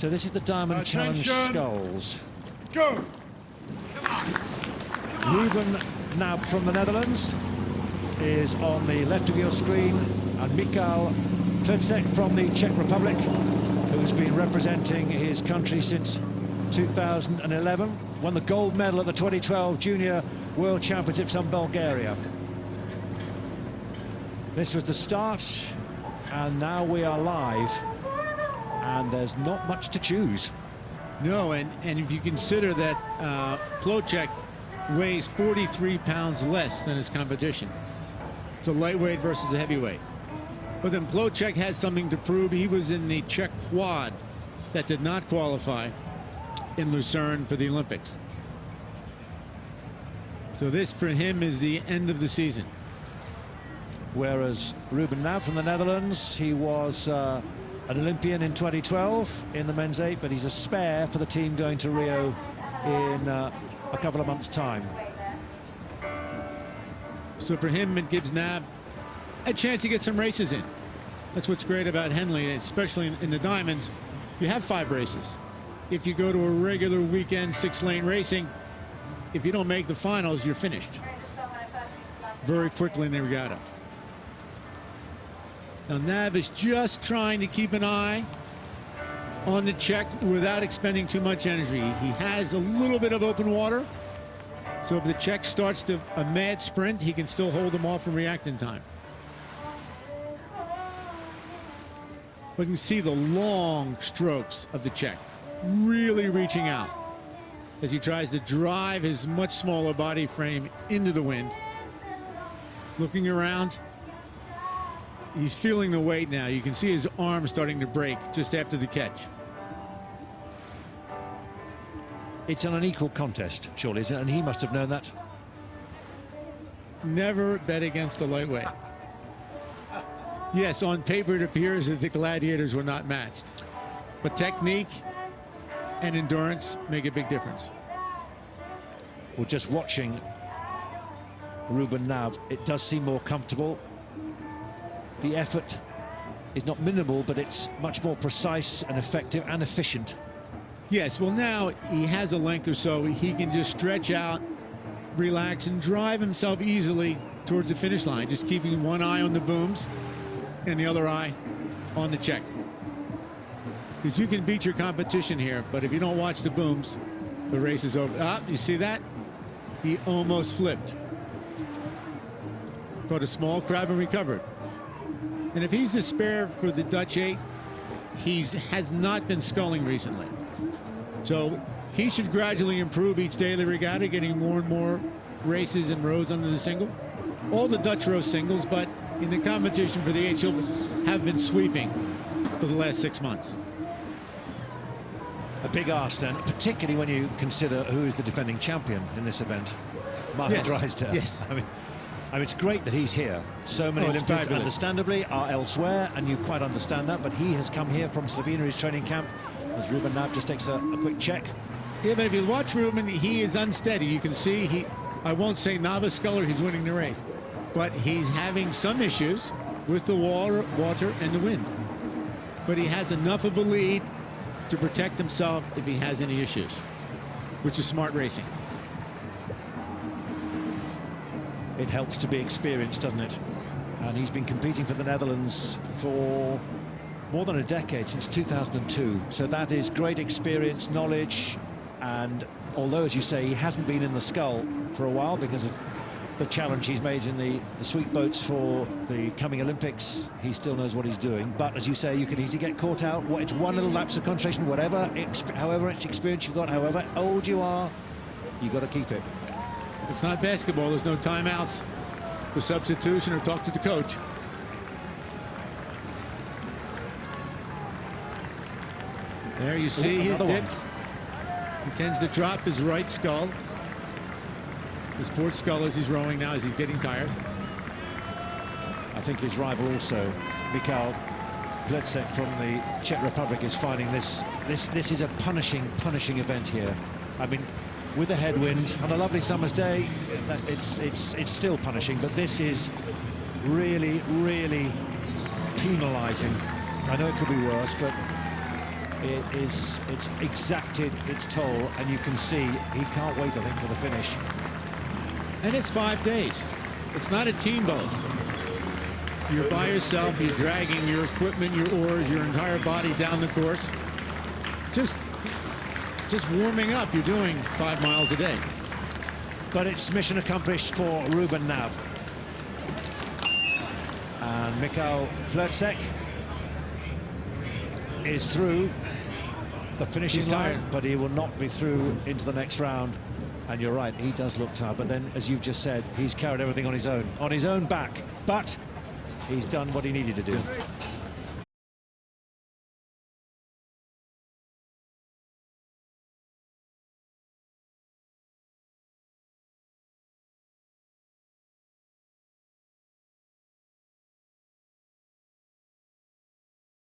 So this is the Diamond Challenge Sculls. Go! Ruben Knab from the Netherlands is on the left of your screen, and Plocek from the Czech Republic, who's been representing his country since 2011, won the gold medal at the 2012 Junior World Championships in Bulgaria. This was the start, and now we are live, and there's not much to choose. No, and if you consider that Plocek weighs 43 pounds less than his competition. It's a lightweight versus a heavyweight. But then Plocek has something to prove. He was in the Czech quad that did not qualify in Lucerne for the Olympics. So this for him is the end of the season. Whereas Ruben Knab from the Netherlands, he was an Olympian in 2012 in the men's 8, but he's a spare for the team going to Rio in a couple of months' time. So for him, it gives Knab a chance to get some races in. That's what's great about Henley, especially in the Diamonds. You have 5 races. If you go to a regular weekend 6-lane racing, if you don't make the finals, you're finished very quickly in the regatta. Now Knab is just trying to keep an eye on the Czech without expending too much energy. He has a little bit of open water, so if the Czech starts a mad sprint, he can still hold them off and react in time. But you can see the long strokes of the Czech, really reaching out as he tries to drive his much smaller body frame into the wind. Looking around, he's feeling the weight now. You can see his arm starting to break just after the catch. It's an unequal contest, surely, isn't it? And he must have known that. Never bet against a lightweight. Yes, on paper it appears that the gladiators were not matched, but technique and endurance make a big difference. Well, just watching Ruben Knab, it does seem more comfortable. The effort is not minimal, but it's much more precise and effective and efficient. Yes, well now he has a length or so. He can just stretch out, relax, and drive himself easily towards the finish line, just keeping one eye on the booms and the other eye on the Czech. Because you can beat your competition here, but if you don't watch the booms, the race is over. Ah, you see that? He almost flipped. Caught a small crab and recovered. And if he's the spare for the Dutch 8, he has not been sculling recently. So he should gradually improve each daily regatta, getting more and more races and rows under the single. All the Dutch row singles, but in the competition for the 8, he'll have been sweeping for the last 6 months. A big ask then, particularly when you consider who is the defending champion in this event, Martin Drysdale. Yes. I mean, it's great that he's here. So many Olympians, understandably, are elsewhere, and you quite understand that, but he has come here from Slovenia, his training camp, as Ruben Knab just takes a quick check. Yeah, but if you watch Ruben, he is unsteady. You can see I won't say novice sculler, he's winning the race, but he's having some issues with the water and the wind. But he has enough of a lead to protect himself if he has any issues, which is smart racing. It helps to be experienced, doesn't it? And he's been competing for the Netherlands for more than a decade, since 2002. So that is great experience, knowledge, and although, as you say, he hasn't been in the scull for a while because of the challenge he's made in the sweep boats for the coming Olympics, he still knows what he's doing. But as you say, you can easily get caught out. It's one little lapse of concentration, however much experience you've got, however old you are, you've got to keep it. It's not basketball. There's no timeouts for substitution or talk to the coach. There you see his dips. He tends to drop his right skull. His poor skull as he's rowing now, as he's getting tired. I think his rival also, Plocek from the Czech Republic, is finding this is a punishing event here. I mean, with a headwind on a lovely summer's day, it's still punishing, but this is really penalizing. I know it could be worse, but it's exacted its toll, and you can see he can't wait, I think, for the finish. And it's 5 days. It's not a team boat. You're by yourself, you're dragging your equipment, your oars, your entire body down the course. Just warming up, you're doing 5 miles a day. But it's mission accomplished for Ruben Knab. And Mikhail Plocek is through the finishing line, but he will not be through into the next round. And you're right, he does look tired, but then, as you've just said, he's carried everything on his own back. But he's done what he needed to do.